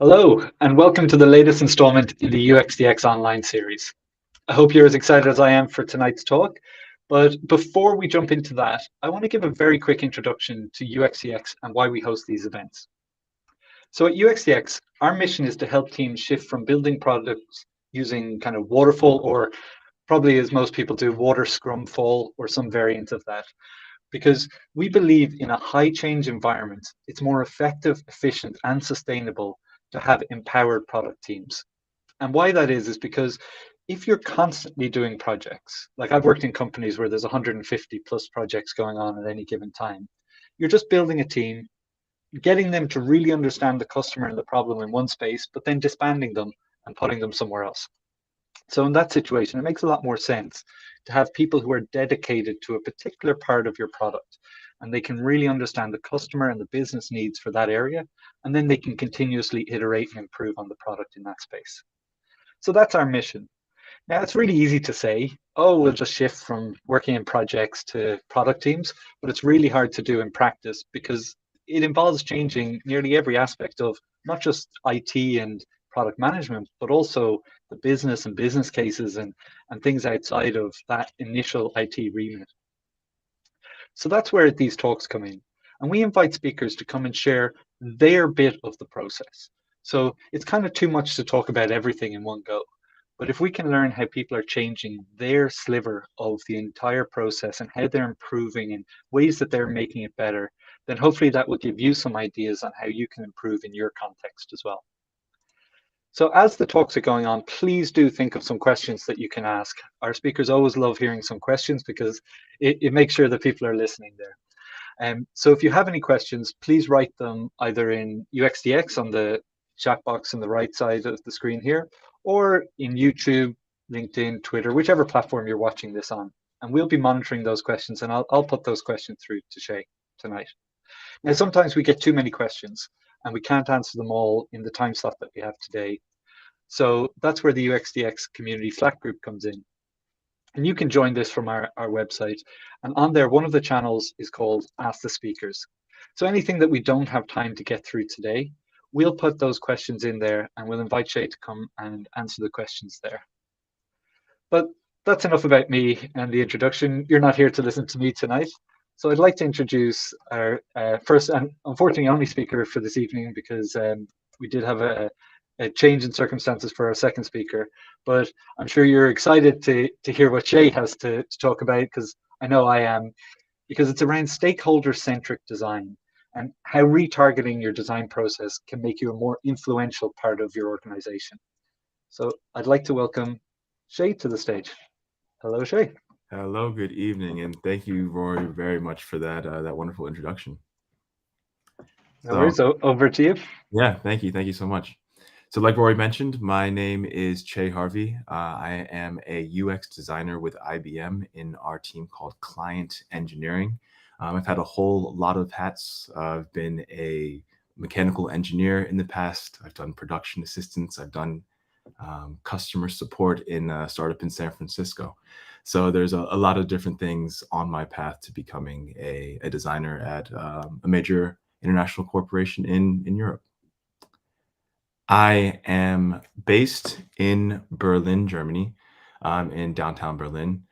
Hello, and welcome to the latest installment in the UXDX online series. I hope you're as excited as I am for tonight's talk. But before we jump into that, I want to give a very quick introduction to UXDX and why we host these events. So at UXDX, our mission is to help teams shift from building products using kind of waterfall, or probably as most people do, water scrum fall or some variant of that, because we believe in a high change environment, it's more effective, efficient, and sustainable to have empowered product teams. And why that is because if you're constantly doing projects, like I've worked in companies where there's 150 plus projects going on at any given time, you're just building a team, getting them to really understand the customer and the problem in one space, but then disbanding them and putting them somewhere else. So in that situation, it makes a lot more sense to have people who are dedicated to a particular part of your product, and they can really understand the customer and the business needs for that area, and then they can continuously iterate and improve on the product in that space. So that's our mission. Now, it's really easy to say, oh, we'll just shift from working in projects to product teams, but it's really hard to do in practice because it involves changing nearly every aspect of not just IT and product management, but also the business and business cases and things outside of that initial IT remit. So that's where these talks come in. And we invite speakers to come and share their bit of the process. So it's kind of too much to talk about everything in one go. But if we can learn how people are changing their sliver of the entire process and how they're improving and ways that they're making it better, then hopefully that will give you some ideas on how you can improve in your context as well. So as the talks are going on, please do think of some questions that you can ask. Our speakers always love hearing some questions because it makes sure that people are listening there. So if you have any questions, please write them either in UXDX on the chat box on the right side of the screen here, or in YouTube, LinkedIn, Twitter, whichever platform you're watching this on. And we'll be monitoring those questions, and I'll put those questions through to Shay tonight. Now, sometimes we get too many questions and we can't answer them all in the time slot that we have today. So that's where the UXDX community Slack group comes in. And you can join this from our website. And on there, one of the channels is called Ask the Speakers. So anything that we don't have time to get through today, we'll put those questions in there and we'll invite Shay to come and answer the questions there. But that's enough about me and the introduction. You're not here to listen to me tonight. So I'd like to introduce our first and unfortunately only speaker for this evening because we did have a change in circumstances for our second speaker. But I'm sure you're excited to hear what Shay has to talk about, because I know I am, because it's around stakeholder-centric design and how retargeting your design process can make you a more influential part of your organization. So I'd like to welcome Shay to the stage. Hello, Shay. Hello, good evening, and thank you, Rory, very much for that wonderful introduction. No So, worries, over to you. yeah, thank you so much. So, like Rory mentioned, my name is Che Harvey. I am a UX designer with IBM in our team called Client Engineering. I've had a whole lot of hats. I've been a mechanical engineer in the past. I've done production assistance. I've done customer support in a startup in San Francisco. So there's a lot of different things on my path to becoming a designer at a major international corporation in Europe. I am based in Berlin, Germany, in downtown Berlin.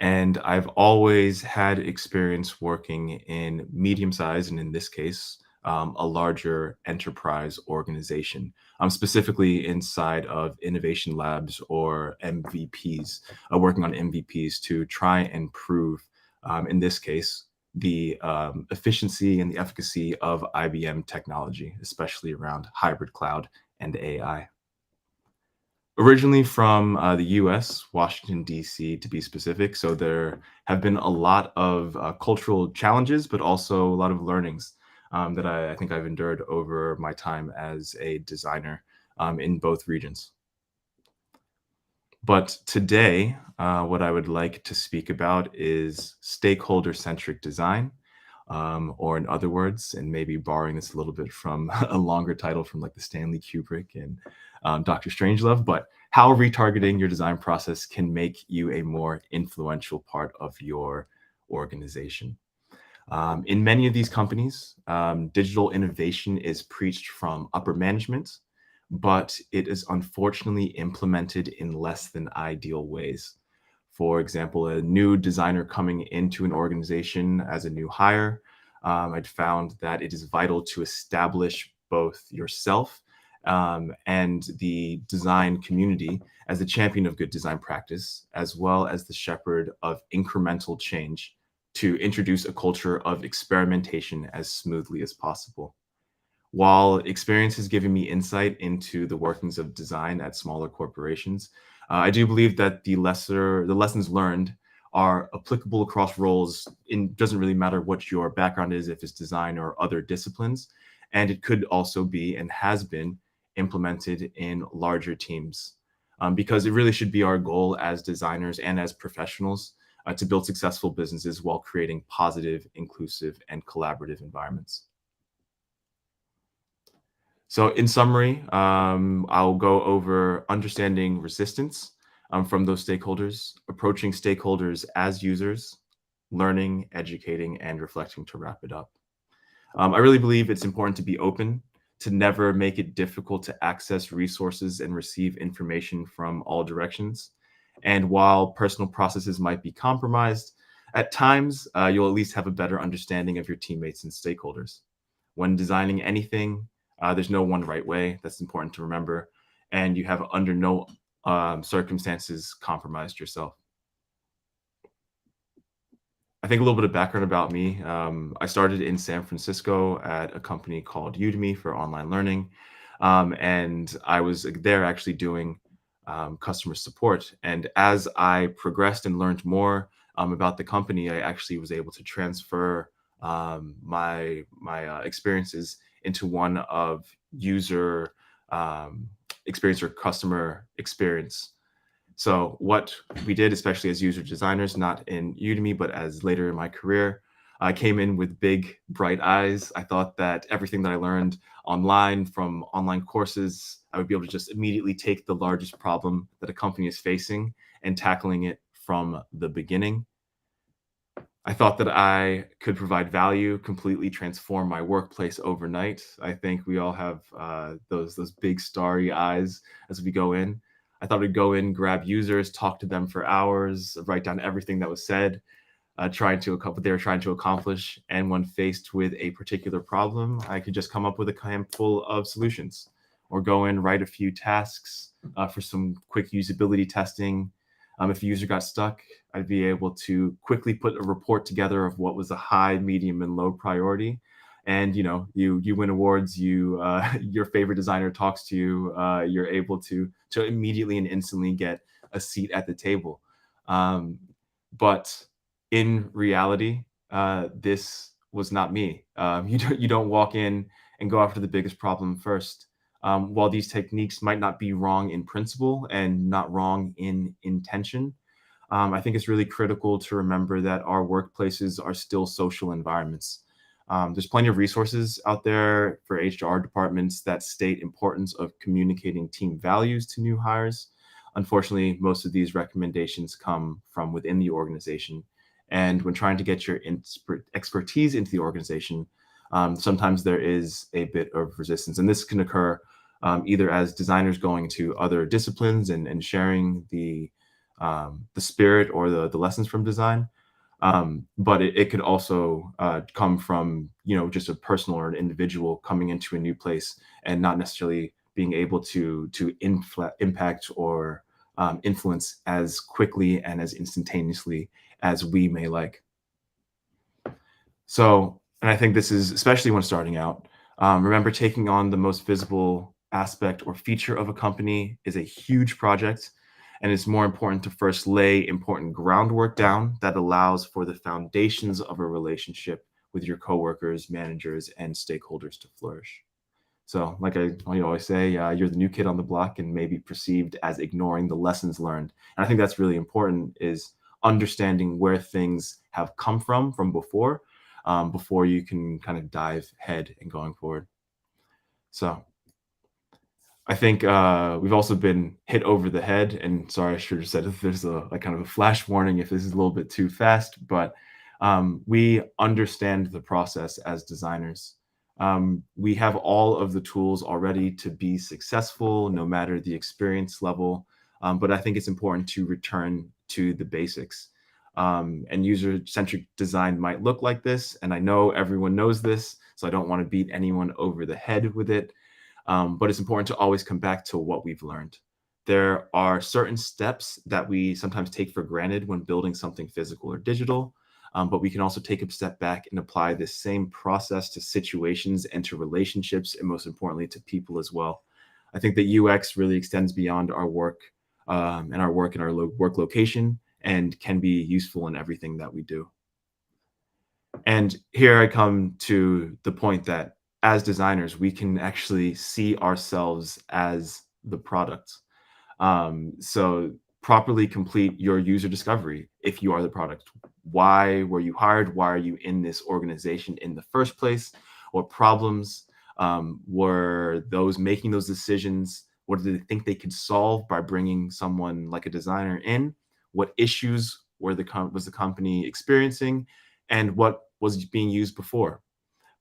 And I've always had experience working in medium-sized, and in this case, a larger enterprise organization, specifically inside of innovation labs or MVPs, working on MVPs to try and prove, in this case, the efficiency and the efficacy of IBM technology, especially around hybrid cloud and AI. Originally from the US, Washington, D.C., to be specific. So there have been a lot of cultural challenges, but also a lot of learnings that I think I've endured over my time as a designer in both regions. But today, what I would like to speak about is stakeholder-centric design, or in other words, and maybe borrowing this a little bit from a longer title from like the Stanley Kubrick and Dr. Strangelove, but how retargeting your design process can make you a more influential part of your organization. In many of these companies, digital innovation is preached from upper management, but it is unfortunately implemented in less than ideal ways. For example, a new designer coming into an organization as a new hire, I'd found that it is vital to establish both yourself and the design community as the champion of good design practice, as well as the shepherd of incremental change to introduce a culture of experimentation as smoothly as possible. While experience has given me insight into the workings of design at smaller corporations, I do believe that the lessons learned are applicable across roles. It doesn't really matter what your background is, if it's design or other disciplines, and it could also be and has been implemented in larger teams, because it really should be our goal as designers and as professionals to build successful businesses while creating positive, inclusive, and collaborative environments. So in summary, I'll go over understanding resistance from those stakeholders, approaching stakeholders as users, learning, educating, and reflecting to wrap it up. I really believe it's important to be open, to never make it difficult to access resources and receive information from all directions. And while personal processes might be compromised, at times you'll at least have a better understanding of your teammates and stakeholders. When designing anything, there's no one right way. That's important to remember. And you have under no circumstances compromised yourself. I think a little bit of background about me. I started in San Francisco at a company called Udemy for online learning. And I was there actually doing customer support. And as I progressed and learned more about the company, I actually was able to transfer my experiences into one of user experience or customer experience. So what we did, especially as user designers, not in Udemy, but as later in my career, I came in with big, bright eyes. I thought that everything that I learned online from online courses, I would be able to just immediately take the largest problem that a company is facing and tackling it from the beginning. I thought that I could provide value, completely transform my workplace overnight. I think we all have those big starry eyes as we go in. I thought I'd go in, grab users, talk to them for hours, write down everything that was said, what they were trying to accomplish. And when faced with a particular problem, I could just come up with a handful of solutions, or go in, write a few tasks for some quick usability testing. If a user got stuck, I'd be able to quickly put a report together of what was a high, medium, and low priority. And you win awards. Your favorite designer talks to you. You're able to immediately and instantly get a seat at the table. But in reality, this was not me. You don't walk in and go after the biggest problem first. While these techniques might not be wrong in principle and not wrong in intention, I think it's really critical to remember that our workplaces are still social environments. There's plenty of resources out there for HR departments that state importance of communicating team values to new hires. Unfortunately, most of these recommendations come from within the organization. And when trying to get your expertise into the organization, sometimes there is a bit of resistance. And this can occur either as designers going to other disciplines and sharing the spirit or the lessons from design. But it could also come from, just a personal or an individual coming into a new place and not necessarily being able to impact or influence as quickly and as instantaneously as we may like. So, and I think this is especially when starting out, remember, taking on the most visible aspect or feature of a company is a huge project. And it's more important to first lay important groundwork down that allows for the foundations of a relationship with your coworkers, managers, and stakeholders to flourish. So like I always say, you're the new kid on the block and may be perceived as ignoring the lessons learned. And I think that's really important, is understanding where things have come from before you can kind of dive head and going forward. So I think we've also been hit over the head, and sorry, I should have said if there's a kind of a flash warning if this is a little bit too fast, but we understand the process as designers. We have all of the tools already to be successful, no matter the experience level. But I think it's important to return to the basics. And user-centric design might look like this, and I know everyone knows this, so I don't want to beat anyone over the head with it. But it's important to always come back to what we've learned. There are certain steps that we sometimes take for granted when building something physical or digital, but we can also take a step back and apply this same process to situations and to relationships, and most importantly, to people as well. I think that UX really extends beyond our work and our work in our work location, and can be useful in everything that we do. And here I come to the point that as designers, we can actually see ourselves as the product. So properly complete your user discovery if you are the product. Why were you hired? Why are you in this organization in the first place? What problems were those making those decisions? What did they think they could solve by bringing someone like a designer in? What issues was the company experiencing? And what was being used before?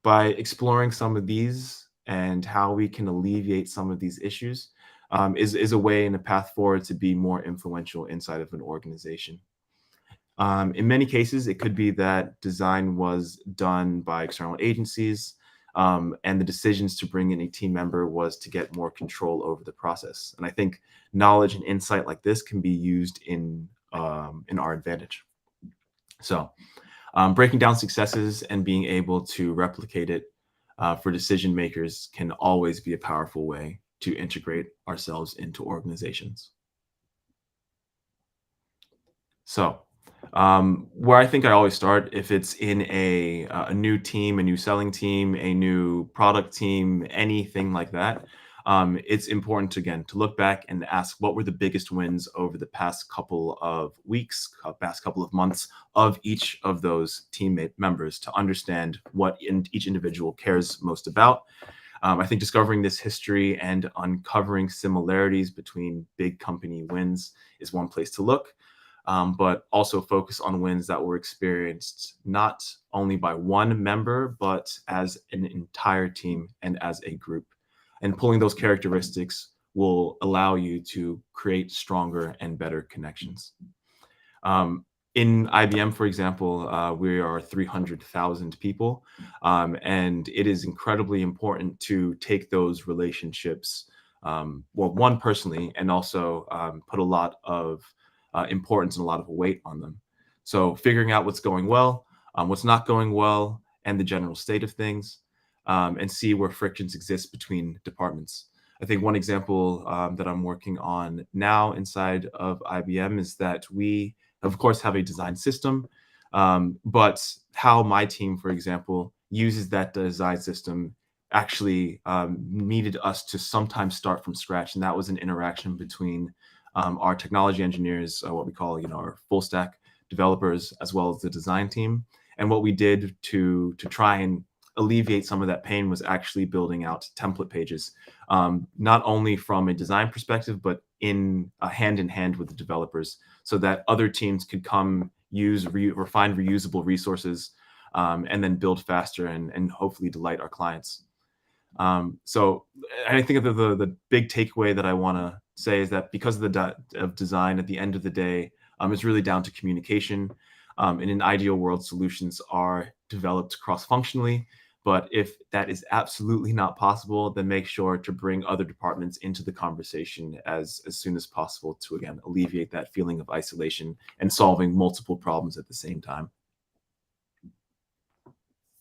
By exploring some of these and how we can alleviate some of these issues, is a way and a path forward to be more influential inside of an organization. In many cases, it could be that design was done by external agencies, and the decisions to bring in a team member was to get more control over the process. And I think knowledge and insight like this can be used in our advantage. So breaking down successes and being able to replicate it for decision makers can always be a powerful way to integrate ourselves into organizations. So where I think I always start, if it's in a new team, a new selling team, a new product team, anything like that, it's important to, again, to look back and ask what were the biggest wins over the past couple of weeks, past couple of months of each of those teammate members, to understand what each individual cares most about. I think discovering this history and uncovering similarities between big company wins is one place to look. But also focus on wins that were experienced not only by one member, but as an entire team and as a group. And pulling those characteristics will allow you to create stronger and better connections. In IBM, for example, we are 300,000 people, and it is incredibly important to take those relationships, well, one, personally, and also put a lot of importance and a lot of weight on them. So figuring out what's going well, what's not going well, and the general state of things, and see where frictions exist between departments. I think one example that I'm working on now inside of IBM is that we, of course, have a design system, but how my team, for example, uses that design system actually needed us to sometimes start from scratch. And that was an interaction between our technology engineers, what we call, our full stack developers, as well as the design team. And what we did to try and alleviate some of that pain was actually building out template pages, not only from a design perspective, but in hand with the developers, so that other teams could come use or find reusable resources, and then build faster and hopefully delight our clients. So I think the big takeaway that I want to say is that because of design, at the end of the day, it's really down to communication. In an ideal world, solutions are developed cross-functionally. But if that is absolutely not possible, then make sure to bring other departments into the conversation as soon as possible to, again, alleviate that feeling of isolation and solving multiple problems at the same time.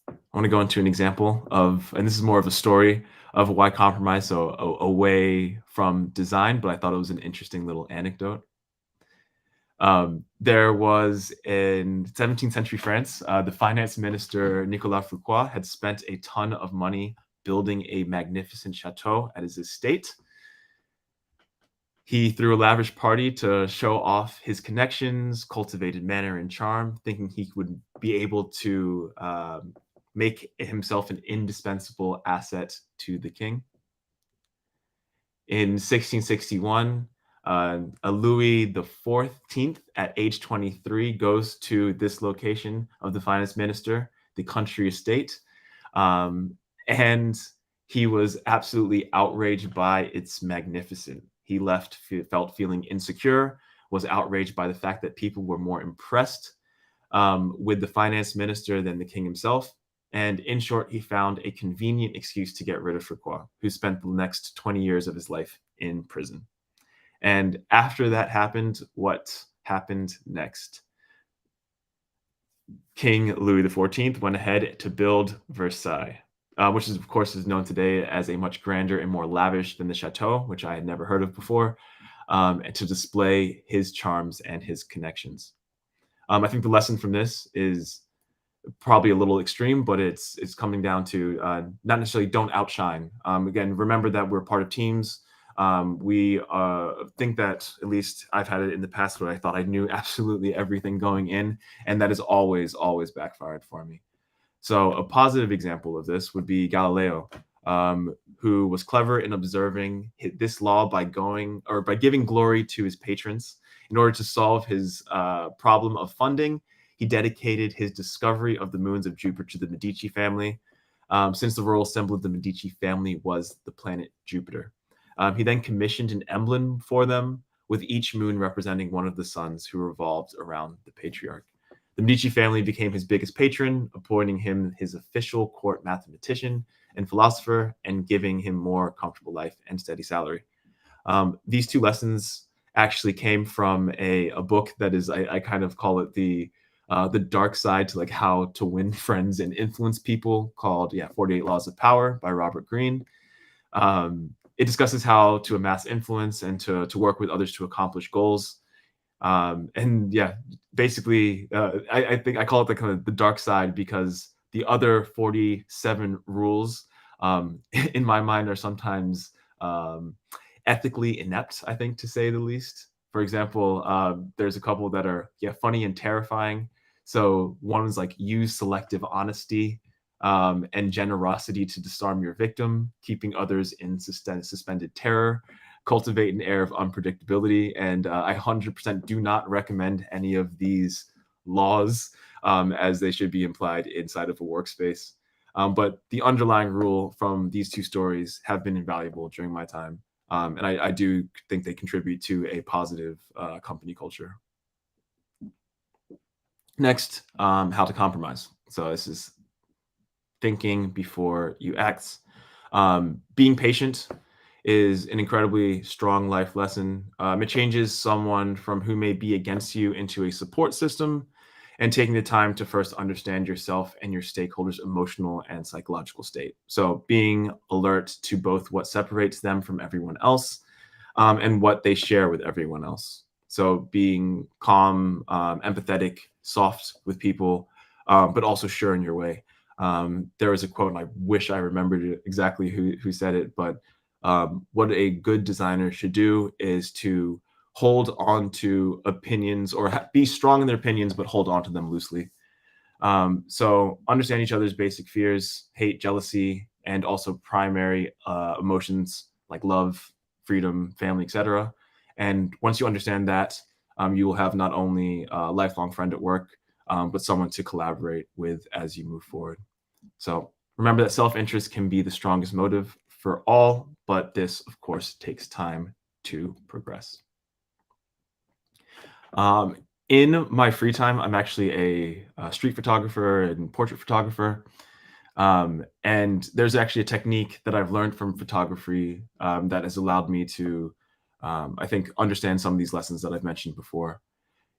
I want to go into an example of, and this is more of a story of why compromise, so away from design, but I thought it was an interesting little anecdote. There was in 17th century France, the finance minister Nicolas Foucault had spent a ton of money building a magnificent chateau at his estate. He threw a lavish party to show off his connections, cultivated manner and charm, thinking he would be able to make himself an indispensable asset to the king. In 1661, a Louis the 14th, at age 23, goes to this location of the finance minister, the country estate, and he was absolutely outraged by its magnificence. He felt feeling insecure, was outraged by the fact that people were more impressed with the finance minister than the king himself. And in short, he found a convenient excuse to get rid of Foucault, who spent the next 20 years of his life in prison. And after that happened, what happened next? King Louis XIV went ahead to build Versailles, which is, of course, is known today as a much grander and more lavish than the chateau, which I had never heard of before, and to display his charms and his connections. I think the lesson from this is probably a little extreme, but it's coming down to not necessarily don't outshine. Again, remember that we're part of teams. We think that, at least I've had it in the past where I thought I knew absolutely everything going in, and that has always backfired for me. So a positive example of this would be Galileo, who was clever in observing this law by giving glory to his patrons. In order to solve his problem of funding, he dedicated his discovery of the moons of Jupiter to the Medici family, since the royal symbol of the Medici family was the planet Jupiter. He then commissioned an emblem for them, with each moon representing one of the suns who revolved around the patriarch. The Medici family became his biggest patron, appointing him his official court mathematician and philosopher, and giving him more comfortable life and steady salary. These two lessons actually came from a book that is, I kind of call it the dark side to like how to win friends and influence people, called 48 Laws of Power by Robert Greene. It discusses how to amass influence and to work with others to accomplish goals. Basically, I think I call it the kind of the dark side because the other 47 rules, in my mind, are sometimes ethically inept, I think, to say the least. For example, there's a couple that are funny and terrifying. So one is like, use selective honesty and generosity to disarm your victim, keeping others in suspended terror, cultivate an air of unpredictability. And I 100% do not recommend any of these laws as they should be implied inside of a workspace. But the underlying rule from these two stories have been invaluable during my time. And I do think they contribute to a positive company culture. Next, how to compromise. So this is thinking before you act. Being patient is an incredibly strong life lesson. It changes someone from who may be against you into a support system, and taking the time to first understand yourself and your stakeholders' emotional and psychological state. So being alert to both what separates them from everyone else and what they share with everyone else. So being calm, empathetic, soft with people, but also sure in your way. There was a quote, and I wish I remembered exactly who said it, but what a good designer should do is to hold on to opinions, or be strong in their opinions, but hold on to them loosely. So understand each other's basic fears, hate, jealousy, and also primary emotions like love, freedom, family, etc. And once you understand that, you will have not only a lifelong friend at work, but someone to collaborate with as you move forward. So remember that self-interest can be the strongest motive for all, but this, of course, takes time to progress. In my free time, I'm actually a street photographer and portrait photographer. And there's actually a technique that I've learned from photography that has allowed me to, I think, understand some of these lessons that I've mentioned before.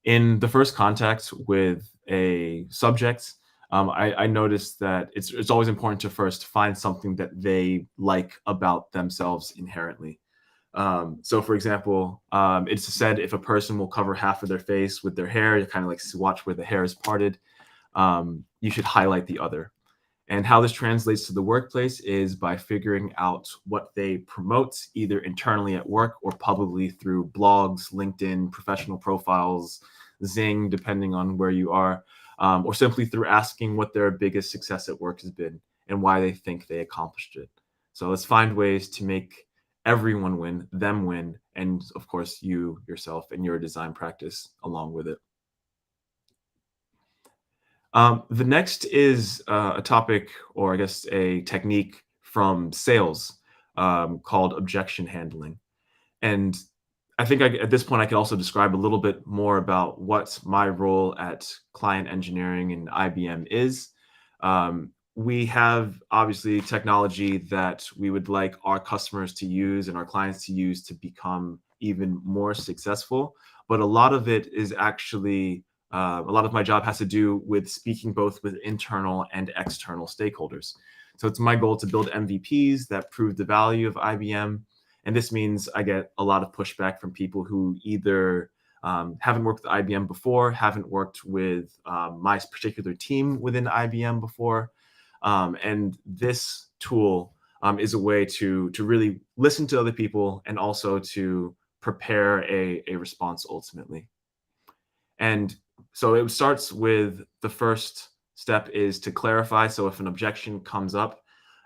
In the first contact with a subject, I noticed that it's always important to first find something that they like about themselves inherently. So for example, it's said if a person will cover half of their face with their hair, you kind of like watch where the hair is parted, you should highlight the other. And how this translates to the workplace is by figuring out what they promote, either internally at work or publicly through blogs, LinkedIn, professional profiles, Zing, depending on where you are, or simply through asking what their biggest success at work has been and why they think they accomplished it. So let's find ways to make everyone win, them win, and of course you yourself and your design practice along with it. The next is a topic, or I guess a technique from sales called objection handling. And I think at this point, I could also describe a little bit more about what my role at client engineering and IBM is. We have obviously technology that we would like our customers to use and our clients to use to become even more successful. But a lot of it is actually, a lot of my job has to do with speaking both with internal and external stakeholders. So it's my goal to build MVPs that prove the value of IBM, and this means I get a lot of pushback from people who either haven't worked with IBM before, haven't worked with my particular team within IBM before. And this tool is a way to really listen to other people and also to prepare a response ultimately. And so it starts with the first step is to clarify. So if an objection comes up,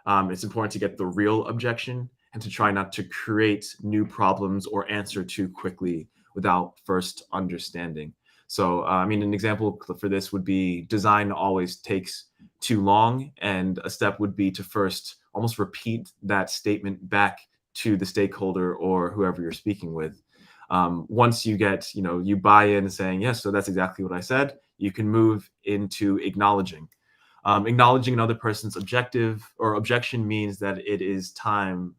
it's important to get the real objection and to try not to create new problems or answer too quickly without first understanding. So, I mean, an example for this would be design always takes too long, and a step would be to first almost repeat that statement back to the stakeholder or whoever you're speaking with. Once you get, you buy in saying, yes, so that's exactly what I said, you can move into acknowledging. Acknowledging another person's objective or objection means that it is time,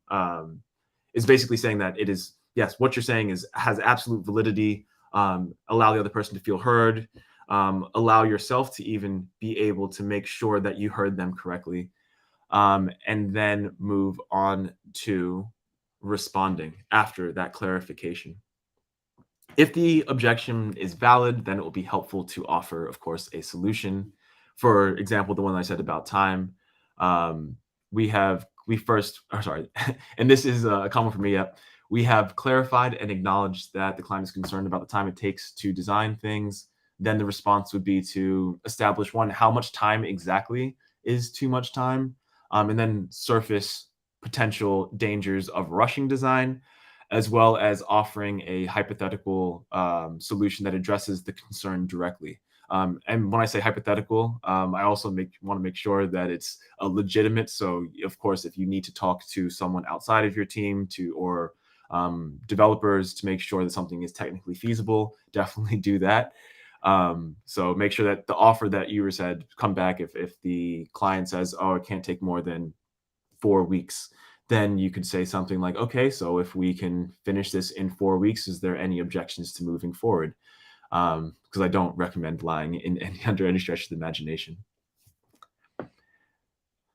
is basically saying that it is, yes, what you're saying has absolute validity. Allow the other person to feel heard. Allow yourself to even be able to make sure that you heard them correctly. And then move on to responding after that clarification. If the objection is valid, then it will be helpful to offer, of course, a solution. For example, the one I said about time, we first, or sorry, and this is common for me. Yep, we have clarified and acknowledged that the client is concerned about the time it takes to design things. Then the response would be to establish one, how much time exactly is too much time, and then surface potential dangers of rushing design, as well as offering a hypothetical solution that addresses the concern directly. And when I say hypothetical, I also want to make sure that it's legitimate. So, of course, if you need to talk to someone outside of your team or developers to make sure that something is technically feasible, definitely do that. So make sure that the offer that you said come back if the client says, oh, it can't take more than 4 weeks, then you could say something like, okay, so if we can finish this in 4 weeks, is there any objections to moving forward? Because I don't recommend lying under any stretch of the imagination.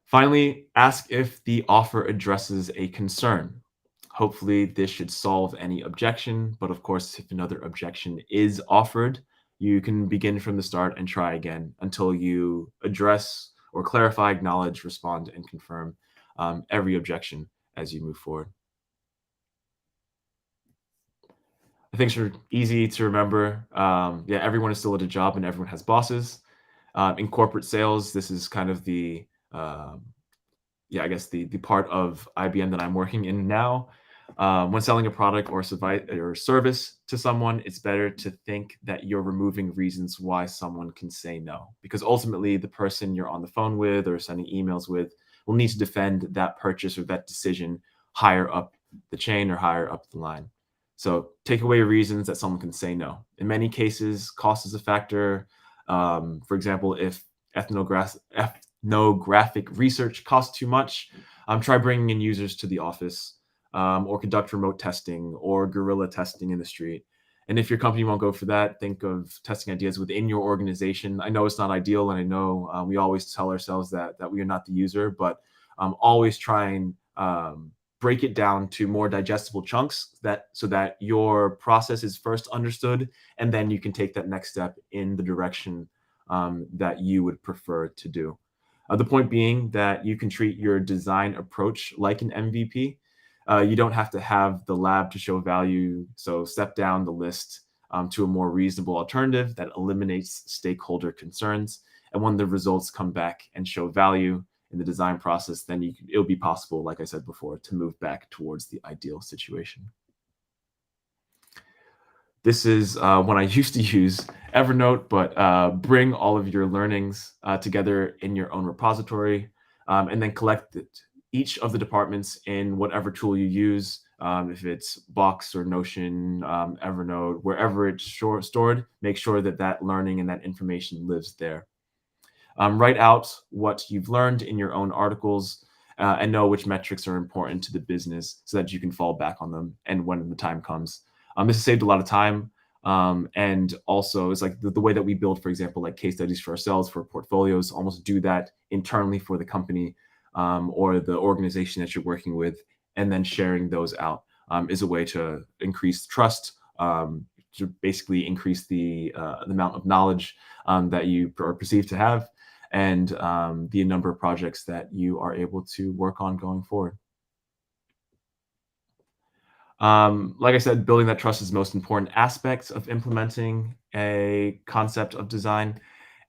Finally, ask if the offer addresses a concern. Hopefully, this should solve any objection, but of course, if another objection is offered, you can begin from the start and try again until you address or clarify, acknowledge, respond, and confirm every objection as you move forward. Things are easy to remember. Yeah, everyone is still at a job and everyone has bosses. In corporate sales, this is kind of the I guess the part of IBM that I'm working in now. When selling a product or service to someone, it's better to think that you're removing reasons why someone can say no, because ultimately the person you're on the phone with or sending emails with will need to defend that purchase or that decision higher up the chain or higher up the line. So take away reasons that someone can say no. In many cases, cost is a factor. For example, if ethnographic research costs too much, try bringing in users to the office, or conduct remote testing or guerrilla testing in the street. And if your company won't go for that, think of testing ideas within your organization. I know it's not ideal, and I know we always tell ourselves that we are not the user, but always try and break it down to more digestible chunks so that your process is first understood, and then you can take that next step in the direction that you would prefer to do. The point being that you can treat your design approach like an MVP. You don't have to have the lab to show value, so step down the list to a more reasonable alternative that eliminates stakeholder concerns. And when the results come back and show value in the design process, then it'll be possible, like I said before, to move back towards the ideal situation. This is when I used to use Evernote, but bring all of your learnings together in your own repository, and then collect each of the departments in whatever tool you use. If it's Box or Notion, Evernote, wherever it's stored, make sure that that learning and that information lives there. Write out what you've learned in your own articles and know which metrics are important to the business so that you can fall back on them and when the time comes. This has saved a lot of time. And also it's like the way that we build, for example, like case studies for ourselves, for portfolios, almost do that internally for the company or the organization that you're working with, and then sharing those out is a way to increase trust, to basically increase the amount of knowledge that you are perceived to have, and the number of projects that you are able to work on going forward. Like I said, building that trust is the most important aspect of implementing a concept of design,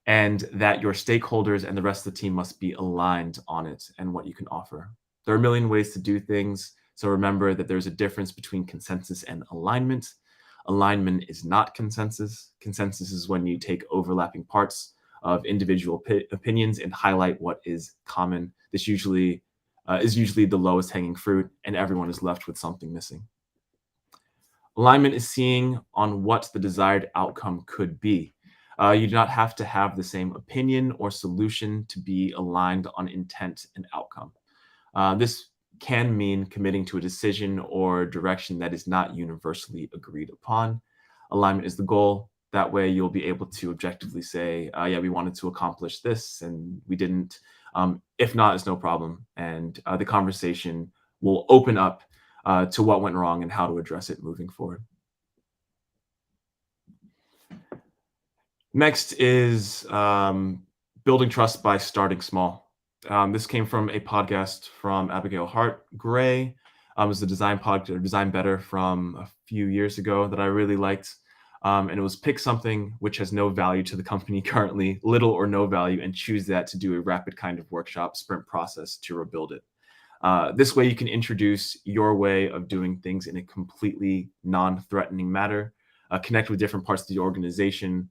and that your stakeholders and the rest of the team must be aligned on it and what you can offer. There are a million ways to do things, so remember that there's a difference between consensus and alignment. Alignment is not consensus. Consensus is when you take overlapping parts of individual opinions and highlight what is common. This usually is usually the lowest hanging fruit, and everyone is left with something missing. Alignment is seeing on what the desired outcome could be. You do not have to have the same opinion or solution to be aligned on intent and outcome. This can mean committing to a decision or direction that is not universally agreed upon. Alignment is the goal. That way you'll be able to objectively say, yeah, we wanted to accomplish this and we didn't. If not, it's no problem. And the conversation will open up to what went wrong and how to address it moving forward. Next is building trust by starting small. This came from a podcast from Abigail Hart Gray. It was the design podcast, or Design Better, from a few years ago that I really liked. And it was pick something which has no value to the company currently, little or no value, and choose that to do a rapid kind of workshop sprint process to rebuild it. This way you can introduce your way of doing things in a completely non-threatening manner, connect with different parts of the organization,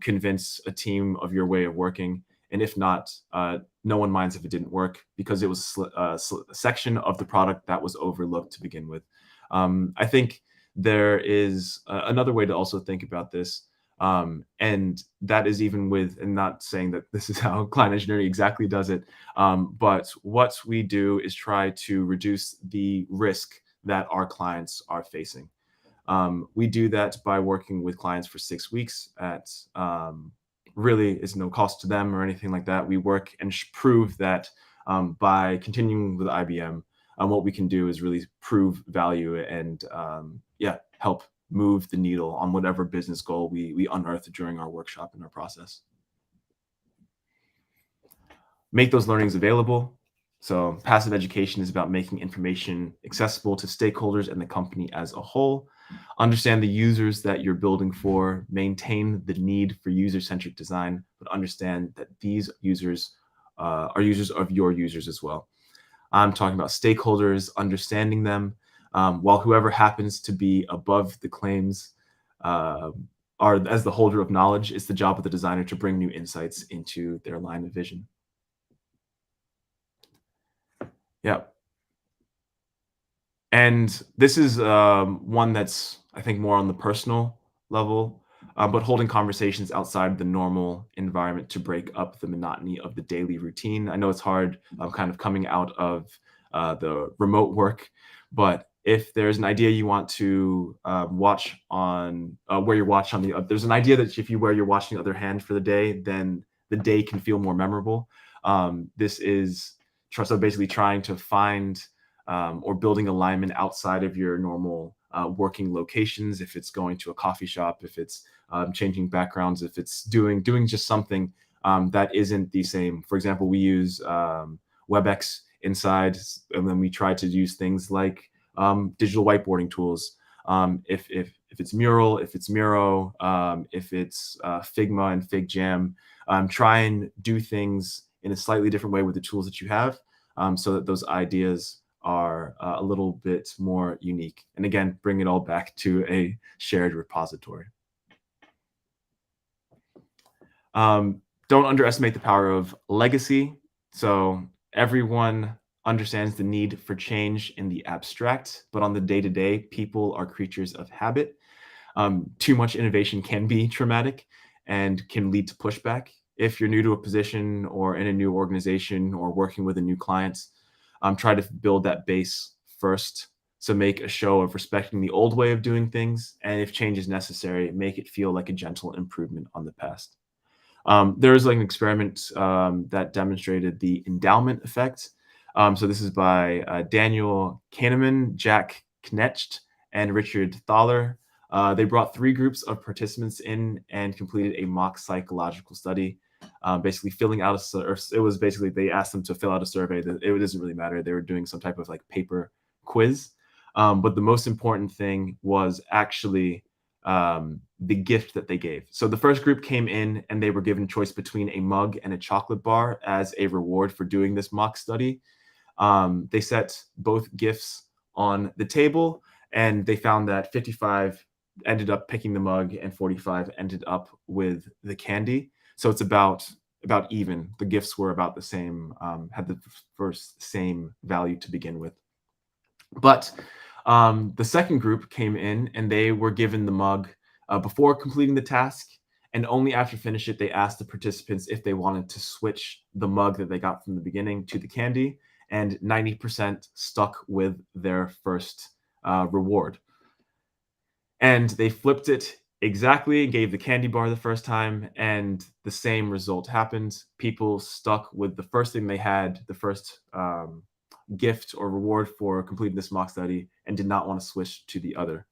convince a team of your way of working. And if not, no one minds if it didn't work because it was a section of the product that was overlooked to begin with. I think there is another way to also think about this. And that is even with, and not saying that this is how client engineering exactly does it, but what we do is try to reduce the risk that our clients are facing. We do that by working with clients for 6 weeks at really is no cost to them or anything like that. We work and prove that by continuing with IBM, what we can do is really prove value and help move the needle on whatever business goal we unearth during our workshop and our process. Make those learnings available. So passive education is about making information accessible to stakeholders and the company as a whole. Understand the users that you're building for, maintain the need for user-centric design, but understand that these users are users of your users as well. I'm talking about stakeholders, understanding them, while whoever happens to be above the claims are as the holder of knowledge, it's the job of the designer to bring new insights into their line of vision. Yeah. And this is one that's, I think, more on the personal level, but holding conversations outside the normal environment to break up the monotony of the daily routine. I know it's hard kind of coming out of the remote work, but if there's an idea you want to watch on, wear your watch on the, there's an idea that if you wear your watch on the other hand for the day, then the day can feel more memorable. This is so basically trying to find or building alignment outside of your normal working locations. If it's going to a coffee shop, if it's changing backgrounds, if it's doing just something that isn't the same. For example, we use WebEx inside, and then we try to use things like digital whiteboarding tools. If it's Mural, if it's Miro, if it's Figma and FigJam, try and do things in a slightly different way with the tools that you have, so that those ideas are a little bit more unique. And again, bring it all back to a shared repository. Don't underestimate the power of legacy. So everyone understands the need for change in the abstract, but on the day-to-day, people are creatures of habit. Too much innovation can be traumatic and can lead to pushback. If you're new to a position or in a new organization or working with a new client, try to build that base first. So make a show of respecting the old way of doing things. And if change is necessary, make it feel like a gentle improvement on the past. There was like an experiment that demonstrated the endowment effect. So this is by Daniel Kahneman, Jack Knecht, and Richard Thaler. They brought 3 groups of participants in and completed a mock psychological study, basically filling out it was basically they asked them to fill out a survey. That it doesn't really matter. They were doing some type of like paper quiz. But the most important thing was actually the gift that they gave. So the first group came in and they were given choice between a mug and a chocolate bar as a reward for doing this mock study. They set both gifts on the table and they found that 55 ended up picking the mug and 45 ended up with the candy. So it's about even. The gifts were about the same, had the first same value to begin with. But the second group came in and they were given the mug before completing the task. And only after finish it, they asked the participants if they wanted to switch the mug that they got from the beginning to the candy. And 90% stuck with their first reward. And they flipped it exactly, gave the candy bar the first time, and the same result happened. People stuck with the first thing they had, the first gift or reward for completing this mock study, and did not want to switch to the other.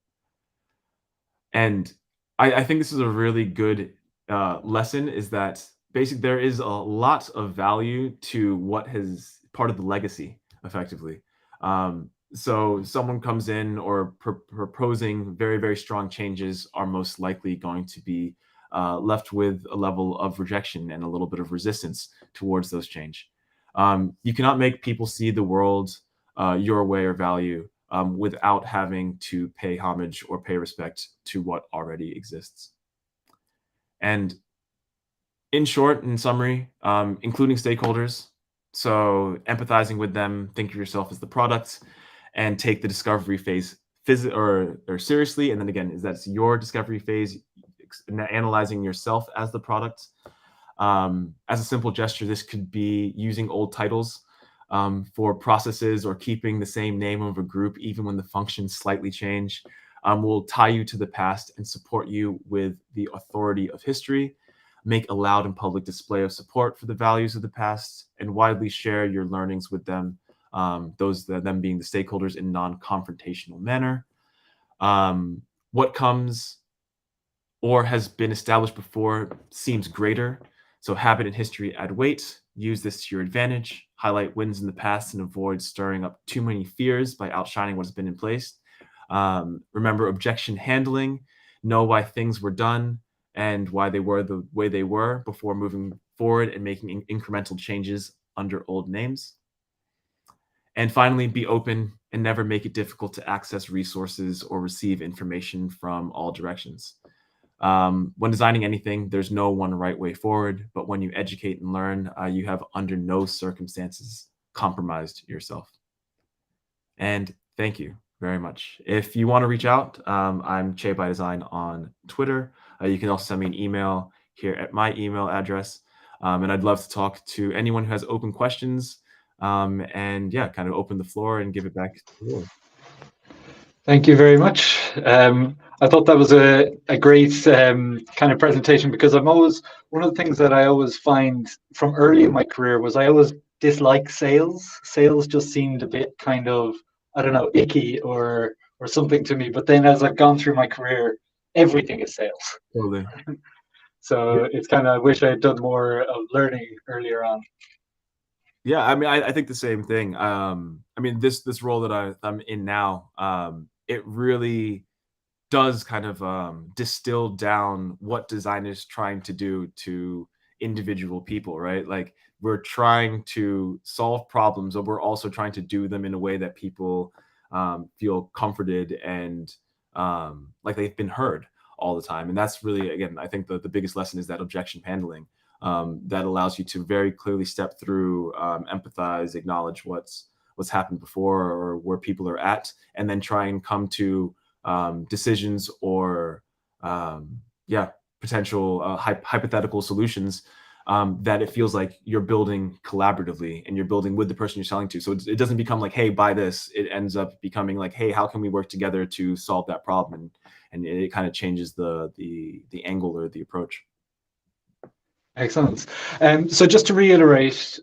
And I think this is a really good lesson, is that basically there is a lot of value to what has part of the legacy, effectively. So someone comes in or proposing very, very strong changes are most likely going to be left with a level of rejection and a little bit of resistance towards those change. You cannot make people see the world your way or value without having to pay homage or pay respect to what already exists. And in short, in summary, including stakeholders, so empathizing with them, think of yourself as the product, and take the discovery phase seriously. And then again, that's your discovery phase, analyzing yourself as the product. As a simple gesture, this could be using old titles for processes or keeping the same name of a group, even when the functions slightly change, will tie you to the past and support you with the authority of history. Make a loud and public display of support for the values of the past, and widely share your learnings with them, them being the stakeholders, in non-confrontational manner. What comes or has been established before seems greater. So habit and history add weight. Use this to your advantage. Highlight wins in the past and avoid stirring up too many fears by outshining what has been in place. Remember objection handling. Know why things were done and why they were the way they were before moving forward and making incremental changes under old names. And finally, be open and never make it difficult to access resources or receive information from all directions. When designing anything, there's no one right way forward, but when you educate and learn, you have under no circumstances compromised yourself. And thank you very much. If you want to reach out, I'm Che by Design on Twitter. You can also send me an email here at my email address. And I'd love to talk to anyone who has open questions, and yeah, kind of open the floor and give it back to you. Thank you very much. I thought that was a great kind of presentation, because I'm always, one of the things that I always find from early in my career was I always dislike sales. Sales just seemed a bit kind of, I don't know, icky or something to me. But then as I've gone through my career, everything is sales. Totally. So it's kind of, I wish I had done more of learning earlier on. Yeah, I mean, I think the same thing. I mean, this role that I'm in now, it really does kind of distill down what design is trying to do to individual people, right? Like we're trying to solve problems, but we're also trying to do them in a way that people feel comforted and like they've been heard all the time. And that's really, again, I think the biggest lesson is that objection handling that allows you to very clearly step through, empathize, acknowledge what's happened before or where people are at, and then try and come to decisions or potential hypothetical solutions that it feels like you're building collaboratively and you're building with the person you're selling to. So it doesn't become like, hey, buy this. It ends up becoming like, hey, how can we work together to solve that problem? And it kind of changes the angle or the approach. Excellent. So just to reiterate,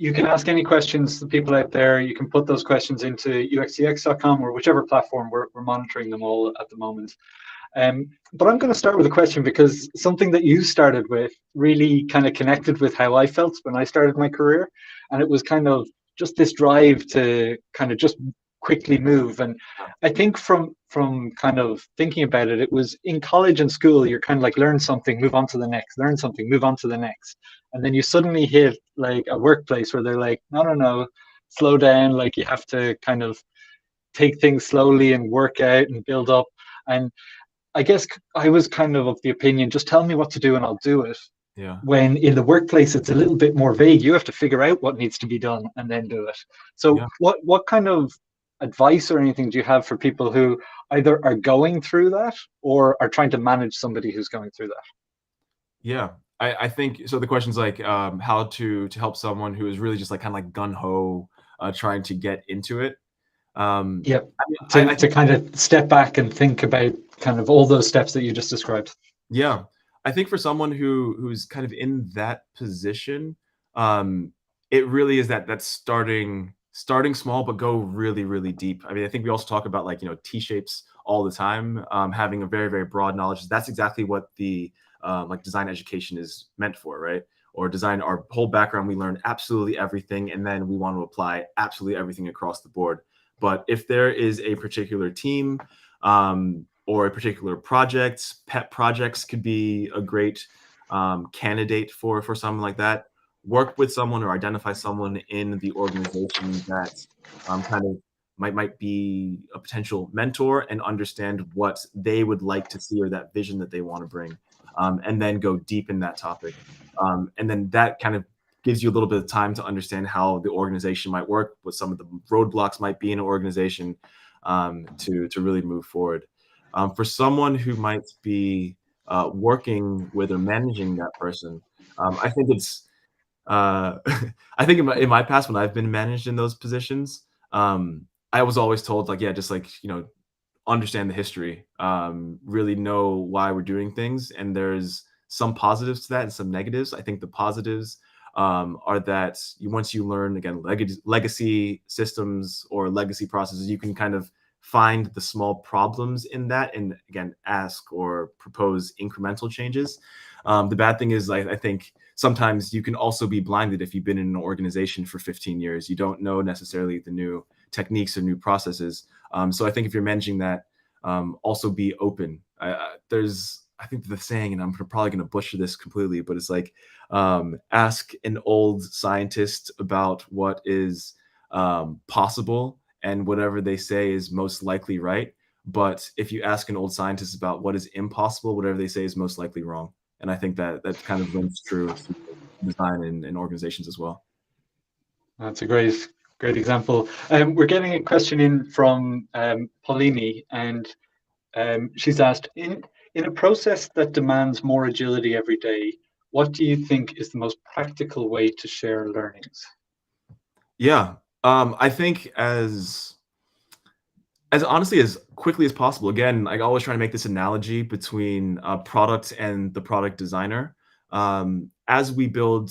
you can ask any questions to people out there. You can put those questions into uxdx.com or whichever platform. We're monitoring them all at the moment. But I'm going to start with a question because something that you started with really kind of connected with how I felt when I started my career. And it was kind of just this drive to kind of just quickly move. And I think from kind of thinking about it, it was in college and school, you're kind of like learn something, move on to the next, learn something, move on to the next. And then you suddenly hit like a workplace where they're like, no, slow down. Like you have to kind of take things slowly and work out and build up. And I guess I was kind of the opinion, just tell me what to do and I'll do it. Yeah. When in the workplace, it's a little bit more vague. You have to figure out what needs to be done and then do it. So what kind of advice or anything do you have for people who either are going through that or are trying to manage somebody who's going through that? Yeah, I think so. The question's like how to help someone who is really just like kind of like gung-ho trying to get into it. Yep. To kind of step back and think about kind of all those steps that you just described. Yeah, I think for someone who's kind of in that position, it really is that starting small but go really, really deep. I mean, I think we also talk about like, T-shapes all the time, having a very, very broad knowledge. That's exactly what the like design education is meant for, right? Or design, our whole background, we learn absolutely everything, and then we want to apply absolutely everything across the board. But if there is a particular team or a particular project, pet projects could be a great candidate for something like that. Work with someone or identify someone in the organization that kind of might be a potential mentor and understand what they would like to see or that vision that they want to bring, and then go deep in that topic. And then that kind of gives you a little bit of time to understand how the organization might work, what some of the roadblocks might be in an organization, to really move forward. For someone who might be working with or managing that person, I think it's I think in my past when I've been managed in those positions, I was always told like, yeah, just like, understand the history, really know why we're doing things. And there's some positives to that and some negatives. I think the positives are that once you learn, again, legacy systems or legacy processes, you can kind of find the small problems in that and, again, ask or propose incremental changes. The bad thing is, I think sometimes you can also be blinded if you've been in an organization for 15 years. You don't know necessarily the new techniques or new processes. So I think if you're managing that, also be open. I think the saying, and I'm probably going to butcher this completely, but it's like, ask an old scientist about what is possible, and whatever they say is most likely right. But if you ask an old scientist about what is impossible, whatever they say is most likely wrong. And I think that kind of rings true to design and organizations as well. That's a great example. We're getting a question in from Paulini, and she's asked, in a process that demands more agility every day, what do you think is the most practical way to share learnings? Yeah, I think as honestly as quickly as possible. Again, I always try to make this analogy between product and the product designer. As we build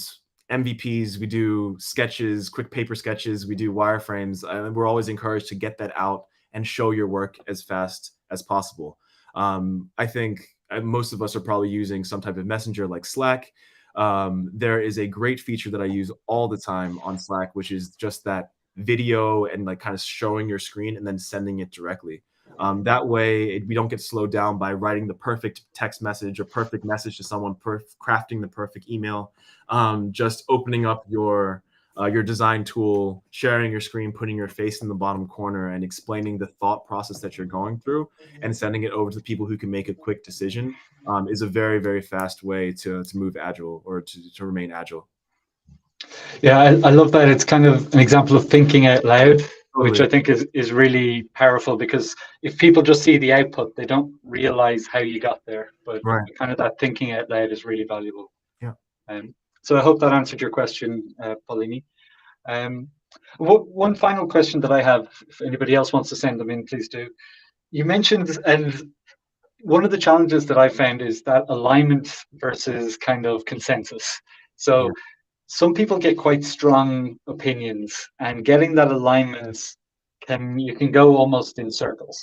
MVPs, we do sketches, quick paper sketches, we do wireframes. We're always encouraged to get that out and show your work as fast as possible. I think most of us are probably using some type of messenger like Slack. There is a great feature that I use all the time on Slack, which is just that video and like kind of showing your screen and then sending it directly. That way, we don't get slowed down by writing the perfect text message or perfect message to someone, crafting the perfect email, just opening up your design tool, sharing your screen, putting your face in the bottom corner, and explaining the thought process that you're going through, and sending it over to the people who can make a quick decision, is a very, very fast way to move agile, or to remain agile. Yeah, I love that. It's kind of an example of thinking out loud, which Totally. I think is really powerful, because if people just see the output, they don't realize how you got there. But Right. kind of that thinking out loud is really valuable. Yeah. So I hope that answered your question, Paulini. One final question that I have, if anybody else wants to send them in, please do. You mentioned, and one of the challenges that I found is that alignment versus kind of consensus. Yeah. So some people get quite strong opinions, and getting that alignment you can go almost in circles.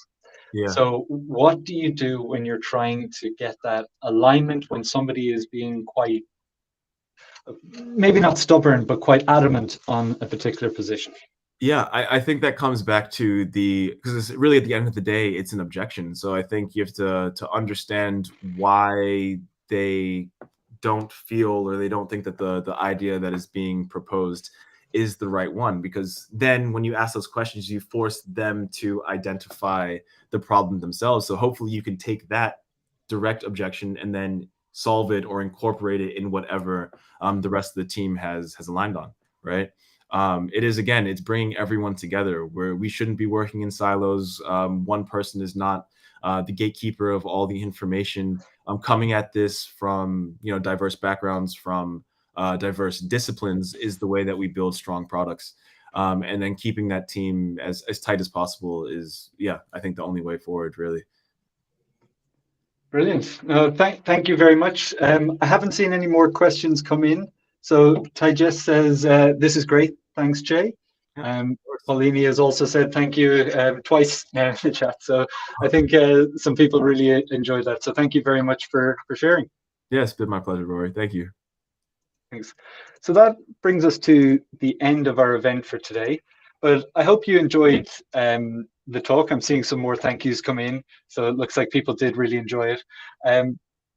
Yeah. So what do you do when you're trying to get that alignment when somebody is being quite, maybe not stubborn, but quite adamant on a particular position? Yeah, I think that comes back to because it's really, at the end of the day, it's an objection. So I think you have to understand why they don't feel, or they don't think that the idea that is being proposed is the right one. Because then when you ask those questions, you force them to identify the problem themselves. So hopefully you can take that direct objection and then solve it or incorporate it in whatever the rest of the team has aligned on, right? It is, again, it's bringing everyone together, where we shouldn't be working in silos. One person is not the gatekeeper of all the information. Coming at this from diverse backgrounds, from diverse disciplines, is the way that we build strong products. And then keeping that team as tight as possible is, yeah, I think the only way forward, really. Brilliant. No, thank you very much. I haven't seen any more questions come in. So Taijess says, this is great. Thanks, Jay. Yeah, Paulini has also said thank you twice now in the chat. So I think some people really enjoyed that. So thank you very much for sharing. yeah, it's been my pleasure, Rory. Thank you. Thanks. So that brings us to the end of our event for today. But I hope you enjoyed the talk. I'm seeing some more thank yous come in, so it looks like people did really enjoy it.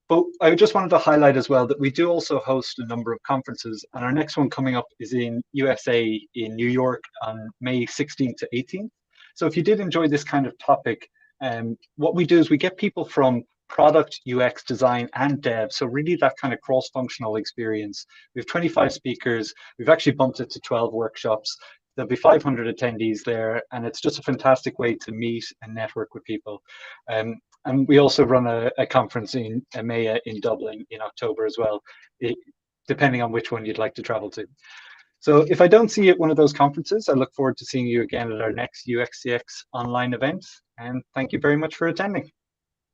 But I just wanted to highlight as well that we do also host a number of conferences, and our next one coming up is in USA in New York on May 16th to 18th. So if you did enjoy this kind of topic, what we do is we get people from product, UX design, and dev. So really that kind of cross-functional experience. We have 25 speakers. We've actually bumped it to 12 workshops. There'll be 500 attendees there, and it's just a fantastic way to meet and network with people. And we also run a conference in EMEA in Dublin in October as well, depending on which one you'd like to travel to. So if I don't see you at one of those conferences, I look forward to seeing you again at our next UXDX online event. And thank you very much for attending.